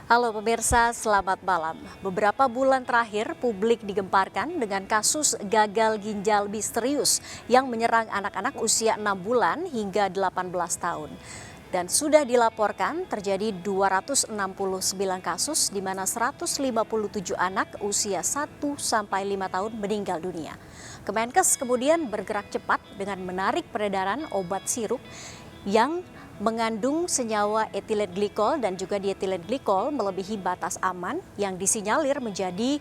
Halo pemirsa, selamat malam. Beberapa bulan terakhir, publik digemparkan dengan kasus gagal ginjal misterius yang menyerang anak-anak usia 6 bulan hingga 18 tahun. Dan sudah dilaporkan terjadi 269 kasus di mana 157 anak usia 1 sampai 5 tahun meninggal dunia. Kemenkes kemudian bergerak cepat dengan menarik peredaran obat sirup yang mengandung senyawa etilen glikol dan juga dietilen glikol melebihi batas aman yang disinyalir menjadi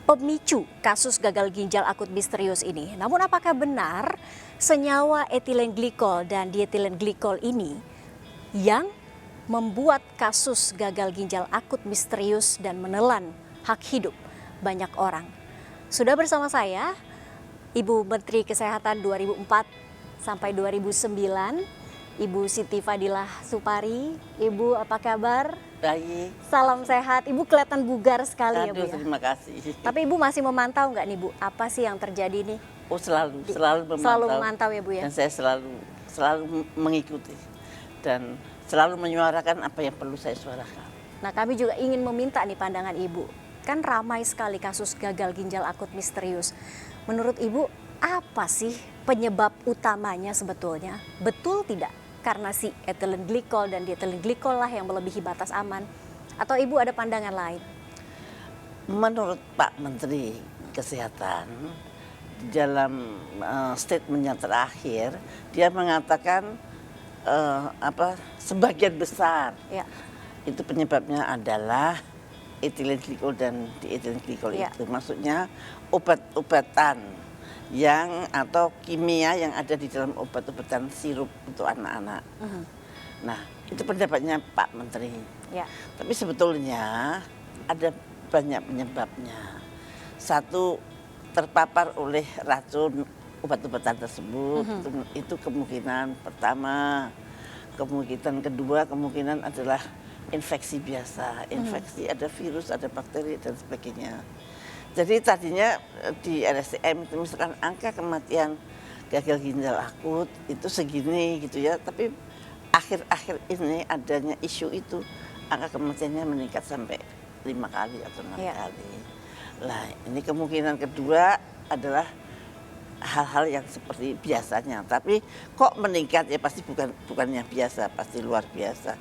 pemicu kasus gagal ginjal akut misterius ini. Namun apakah benar senyawa etilen glikol dan dietilen glikol ini yang membuat kasus gagal ginjal akut misterius dan menelan hak hidup banyak orang? Sudah bersama saya Ibu Menteri Kesehatan 2004 sampai 2009, Ibu Siti Fadilah Supari. Ibu apa kabar? Baik. Salam sehat. Ibu kelihatan bugar sekali. Aduh, ya Bu ya. terima kasih. Tapi Ibu masih memantau nggak nih Bu? Apa sih yang terjadi nih? Oh selalu memantau. Selalu memantau ya Bu ya? Dan saya selalu mengikuti dan selalu menyuarakan apa yang perlu saya suarakan. Nah kami juga ingin meminta nih pandangan Ibu. Kan ramai sekali kasus gagal ginjal akut misterius. Menurut Ibu apa sih penyebab utamanya sebetulnya? Betul tidak? Karena si etilen glikol dan dietilen glikol lah yang melebihi batas aman? Atau Ibu ada pandangan lain? Menurut Pak Menteri Kesehatan, dalam statementnya terakhir, dia mengatakan sebagian besar Ya. itu penyebabnya adalah etilen glikol dan dietilen glikol itu. Maksudnya obat-obatan atau kimia yang ada di dalam obat-obatan sirup untuk anak-anak. Nah, itu pendapatnya Pak Menteri. Ya. Tapi sebetulnya ada banyak penyebabnya. Satu, terpapar oleh racun obat-obatan tersebut. Itu kemungkinan pertama. Kemungkinan kedua, kemungkinan adalah infeksi biasa. Infeksi ada virus, ada bakteri dan sebagainya. Jadi tadinya di RSCM itu misalkan angka kematian gagal ginjal akut itu segini gitu ya, tapi akhir-akhir ini adanya isu itu angka kematiannya meningkat sampai 5 kali atau 6 kali. Nah ini kemungkinan kedua adalah hal-hal yang seperti biasanya, tapi kok meningkat ya pasti bukannya biasa, pasti luar biasa.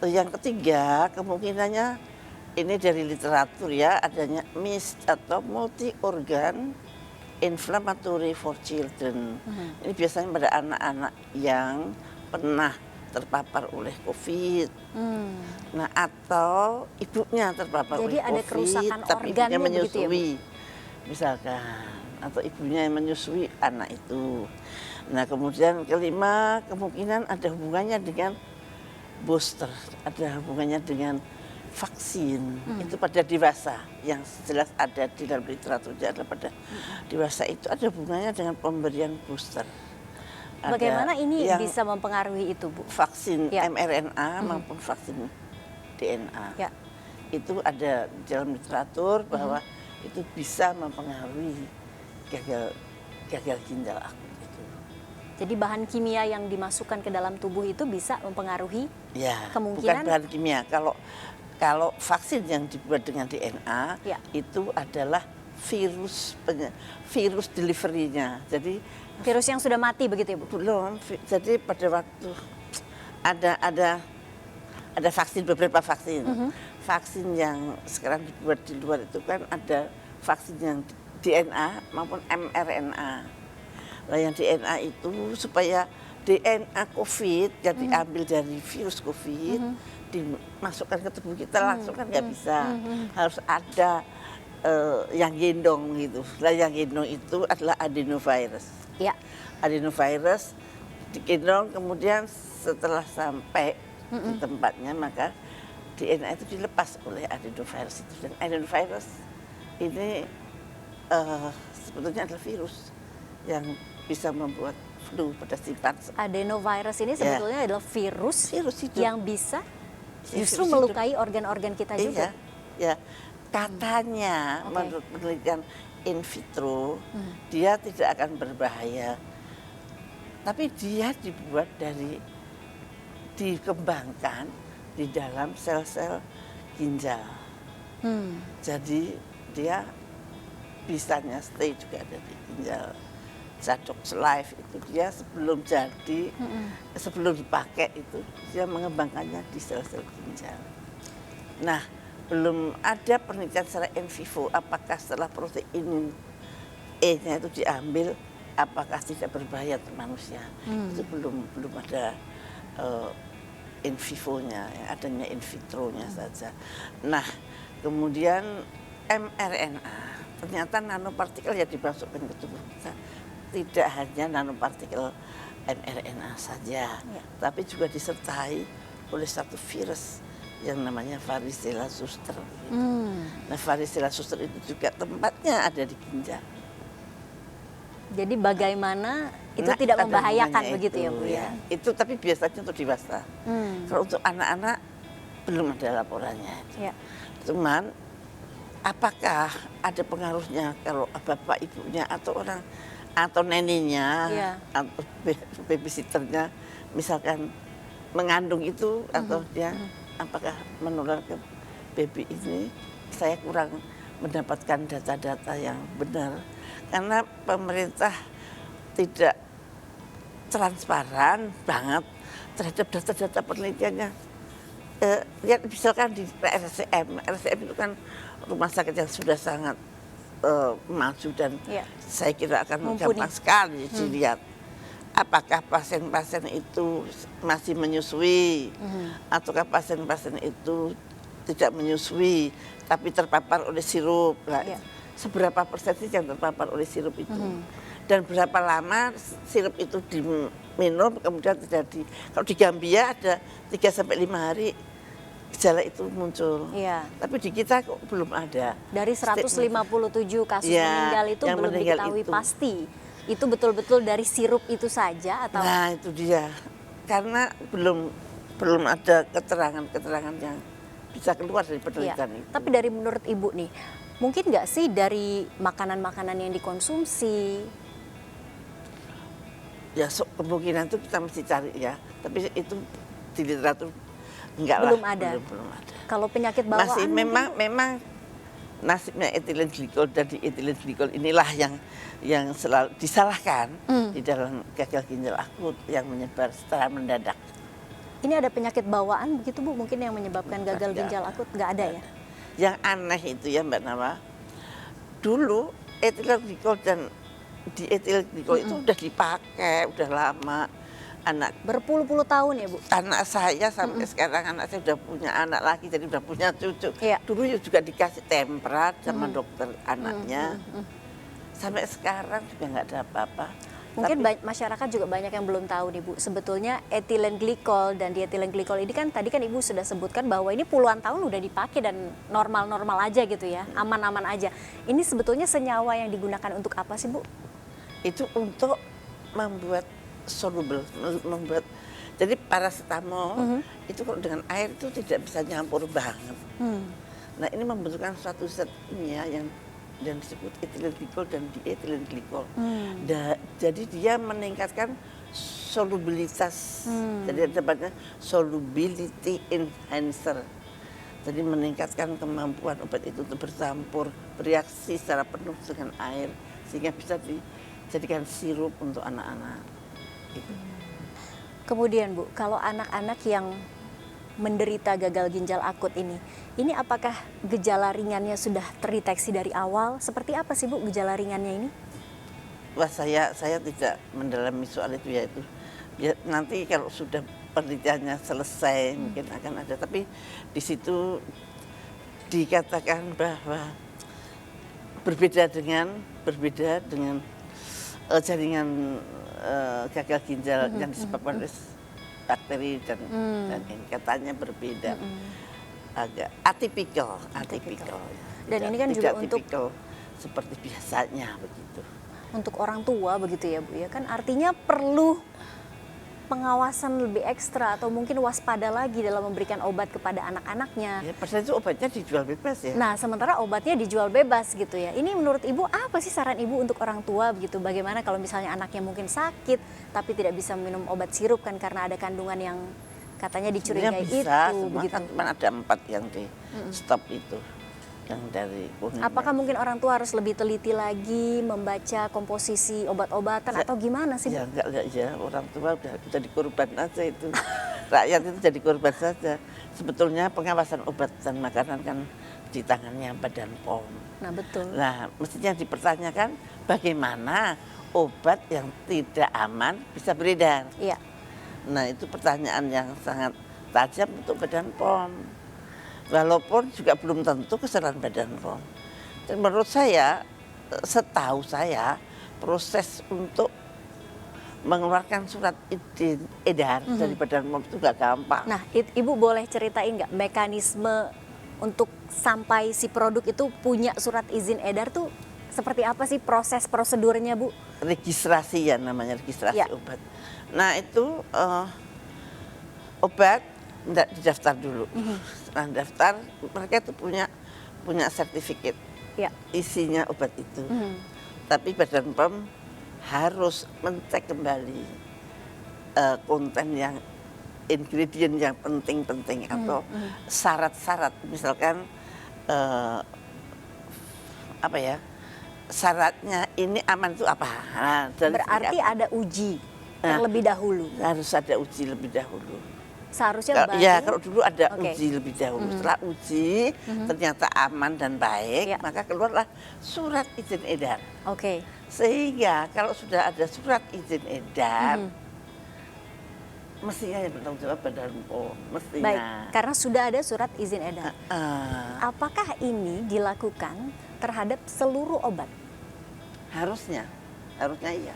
Yang ketiga kemungkinannya ini dari literatur ya, adanya MIS atau multi organ inflammatory for children. Ini biasanya pada anak-anak yang pernah terpapar oleh COVID. Nah, atau ibunya terpapar Jadi oleh ada COVID, kerusakan tapi ibunya organnya begitu ya, Bu? menyusui, misalkan, atau ibunya yang menyusui anak itu. Nah, kemudian kelima kemungkinan ada hubungannya dengan booster, ada hubungannya dengan vaksin. Itu pada dewasa yang jelas ada di dalam literaturnya adalah pada dewasa itu ada hubungannya dengan pemberian booster. Bagaimana ini bisa mempengaruhi itu Bu? Vaksin mRNA maupun vaksin DNA. Ya. Itu ada di dalam literatur bahwa itu bisa mempengaruhi gagal ginjal akut itu. Jadi bahan kimia yang dimasukkan ke dalam tubuh itu bisa mempengaruhi kemungkinan? Bukan bahan kimia. Kalau vaksin yang dibuat dengan DNA itu adalah virus delivery-nya. Jadi virus yang sudah mati begitu ya Bu? Belum. Jadi pada waktu ada vaksin, beberapa vaksin. Vaksin yang sekarang dibuat di luar itu kan ada vaksin yang DNA maupun mRNA. Nah yang DNA itu supaya DNA COVID yang diambil dari virus COVID dimasukkan ke tubuh kita langsung kan nggak bisa. Harus ada yang gendong gitu. Nah yang gendong itu adalah adenovirus. Ya. Adenovirus digendong kemudian setelah sampai di tempatnya maka DNA itu dilepas oleh adenovirus itu. Dan adenovirus ini sebetulnya adalah virus yang bisa membuat flu pada sifat. Adenovirus ini sebetulnya adalah virus yang bisa justru melukai organ-organ kita juga. Ya, katanya menurut penelitian in vitro dia tidak akan berbahaya, tapi dia dikembangkan di dalam sel-sel ginjal. Jadi dia bisanya stay juga ada di ginjal. Zadox Life itu dia sebelum jadi, sebelum dipakai itu dia mengembangkannya di sel-sel ginjal. Nah, belum ada penelitian secara in vivo apakah setelah protein E-nya itu diambil apakah tidak berbahaya untuk manusia. Itu belum ada in vivo-nya, ya, adanya in vitro-nya saja. Nah, kemudian mRNA, ternyata nanopartikel yang dimasukkan ke tubuh kita tidak hanya nanopartikel mRNA saja, tapi juga disertai oleh satu virus yang namanya varicella zoster. Nah, varicella zoster itu juga tempatnya ada di ginjal. Jadi bagaimana itu Nah, tidak ada membahayakan hubungannya begitu ya Bu itu, ya? Itu tapi biasanya untuk dewasa. Kalau untuk anak-anak belum ada laporannya. Ya. Cuman apakah ada pengaruhnya kalau bapak ibunya atau orang atau neninya atau babysitternya misalkan mengandung itu atau dia apakah menular ke baby ini, saya kurang mendapatkan data-data yang benar karena pemerintah tidak transparan banget terhadap data-data penelitiannya. Lihat misalkan di RSCM itu kan rumah sakit yang sudah sangat maju dan saya kira akan gampang sekali dilihat apakah pasien-pasien itu masih menyusui ataukah pasien-pasien itu tidak menyusui tapi terpapar oleh sirup. Nah, seberapa persen sih yang terpapar oleh sirup itu dan berapa lama sirup itu diminum kemudian terjadi. Kalau di Gambia ada 3-5 hari gejala itu muncul. Tapi di kita kok belum ada. Dari 157 kasus meninggal itu belum diketahui pasti. Itu betul-betul dari sirup itu saja atau? Nah, itu dia. Karena belum ada keterangan-keterangan yang bisa keluar dari penelitian itu. Tapi dari menurut Ibu nih, mungkin nggak sih dari makanan-makanan yang dikonsumsi? Ya, kemungkinan itu kita mesti cari ya. Tapi itu di literatur enggak belum lah, ada. Belum ada. Kalau penyakit bawaan masih memang nasibnya etilen glikol dan di etilen glikol inilah yang selalu disalahkan di dalam gagal ginjal akut yang menyebar secara mendadak. Ini ada penyakit bawaan begitu Bu mungkin yang menyebabkan gagal ginjal akut? Nggak ada ya? Yang aneh itu ya Mbak Nawa, dulu etilen glikol dan di etilen glikol itu udah dipakai, udah lama. Anak berpuluh-puluh tahun ya Bu? Anak saya sampai sekarang anak saya udah punya anak lagi, jadi udah punya cucu. Dulu juga dikasih temprat sama dokter anaknya. Sampai sekarang juga nggak ada apa-apa. Mungkin masyarakat juga banyak yang belum tahu nih Bu, sebetulnya etilen glikol dan dietilen glikol ini kan tadi kan Ibu sudah sebutkan bahwa ini puluhan tahun udah dipakai dan normal-normal aja gitu ya, aman-aman aja. Ini sebetulnya senyawa yang digunakan untuk apa sih Bu? Itu untuk membuat soluble, membuat jadi paracetamol itu kalau dengan air itu tidak bisa nyampur banget. Nah, ini membentukkan suatu zat kimia yang disebut etilen glikol dan dietilen glikol. Jadi dia meningkatkan solubilitas. Jadi ada solubility enhancer. Jadi meningkatkan kemampuan obat itu untuk bercampur, bereaksi secara penuh dengan air sehingga bisa dijadikan sirup untuk anak-anak. Gitu. Kemudian Bu, kalau anak-anak yang menderita gagal ginjal akut ini apakah gejala ringannya sudah terdeteksi dari awal? Seperti apa sih Bu gejala ringannya ini? Wah, saya tidak mendalami soal itu ya itu. Ya, nanti kalau sudah penelitiannya selesai mungkin akan ada. Tapi di situ dikatakan bahwa berbeda dengan jaringan gagal ginjal yang disebabkan oleh bakteri dan ini katanya berbeda, agak atipikal. Dan ini kan juga untuk seperti biasanya begitu. Untuk orang tua begitu ya Bu ya, kan artinya perlu pengawasan lebih ekstra atau mungkin waspada lagi dalam memberikan obat kepada anak-anaknya. Ya, padahal itu obatnya dijual bebas ya. Nah, sementara obatnya dijual bebas gitu ya. Ini menurut Ibu apa sih saran Ibu untuk orang tua begitu? Bagaimana kalau misalnya anaknya mungkin sakit tapi tidak bisa minum obat sirup kan karena ada kandungan yang Katanya Sebenarnya dicurigai bisa, itu, semua begitu. kan cuma ada 4 yang di stop itu, yang dari Kuningan. Apakah mungkin orang tua harus lebih teliti lagi membaca komposisi obat-obatan atau gimana sih, Bu? Ya enggak ya, orang tua udah jadi korban aja itu. Rakyat itu jadi korban saja. Sebetulnya pengawasan obat dan makanan kan di tangannya Badan POM. Nah, betul. Nah, mestinya dipertanyakan bagaimana obat yang tidak aman bisa beredar. Iya. Nah, itu pertanyaan yang sangat tajam untuk Badan POM. Walaupun juga belum tentu kesalahan Badan POM. Dan menurut saya, setahu saya, proses untuk mengeluarkan surat izin edar dari Badan POM itu gak gampang. Nah, Ibu boleh ceritain nggak mekanisme untuk sampai si produk itu punya surat izin edar tuh seperti apa sih proses prosedurnya, Bu? Registrasi ya namanya, registrasi Ya. obat. Nah itu obat tidak didaftar dulu. Setelah daftar mereka itu punya sertifikat Ya. isinya obat itu. Tapi Badan POM harus mencek kembali konten yang ingredient yang penting-penting atau syarat-syarat, misalkan apa ya, syaratnya ini aman itu apa. Nah, dan Berarti ada uji terlebih dahulu. harus ada uji lebih dahulu. Seharusnya baru. Ya kalau dulu ada Oke. uji lebih dahulu. Setelah uji ternyata aman dan baik, Ya. maka keluarlah surat izin edar. Oke. Sehingga kalau sudah ada surat izin edar, mestinya yang bertanggung jawab Badan POM, mestinya. Baik, karena sudah ada surat izin edar. Apakah ini dilakukan terhadap seluruh obat? Harusnya iya.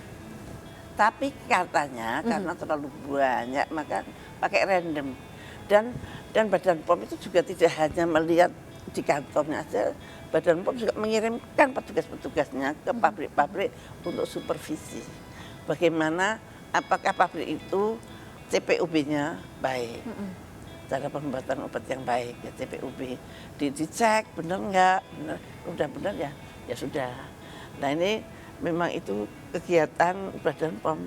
Tapi katanya karena terlalu banyak maka pakai random. Dan Badan POM itu juga tidak hanya melihat di kantornya aja, Badan POM juga mengirimkan petugas-petugasnya ke pabrik-pabrik untuk supervisi. Bagaimana, apakah pabrik itu CPOB-nya baik, cara pembuatan obat yang baik, ya CPOB dicek benar nggak, benar, udah benar ya sudah. Nah ini memang itu kegiatan Badan POM.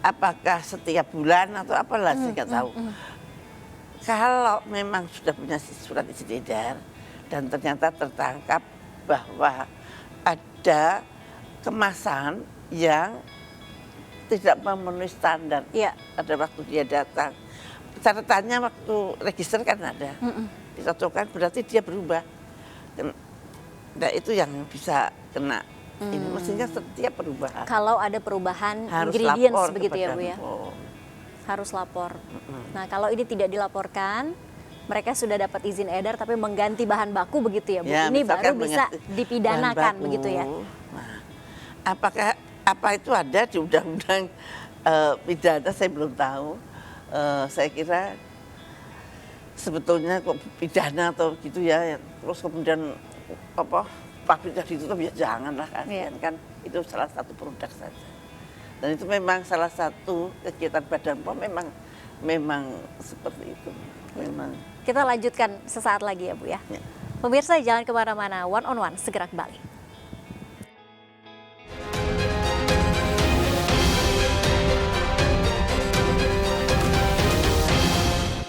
Apakah setiap bulan atau apalah saya nggak tahu. Kalau memang sudah punya surat izin edar dan ternyata tertangkap bahwa ada kemasan yang tidak memenuhi standar, Iya. pada waktu dia datang. Catatannya waktu register kan ada, dicocokkan berarti dia berubah. Nah itu yang bisa kena. Ini mestinya setiap perubahan Kalau ada perubahan harus ingredients lapor begitu ya, kepada Bu ya? POM. Harus lapor. Nah, kalau ini tidak dilaporkan, mereka sudah dapat izin edar tapi mengganti bahan baku begitu ya, Bu? Ya, Ini misalkan baru bisa bahan dipidanakan baku. begitu ya? Nah, apa itu ada di undang-undang pidana saya belum tahu. Saya kira sebetulnya kok pidana atau gitu ya, terus kemudian pabriknya ditutup ya janganlah, kasihan kan itu salah satu produk saja. Dan itu memang salah satu kegiatan Badan POM memang seperti itu. Memang. Kita lanjutkan sesaat lagi ya, Bu ya. Ya. Pemirsa jangan kemana-mana, One on One segera kembali.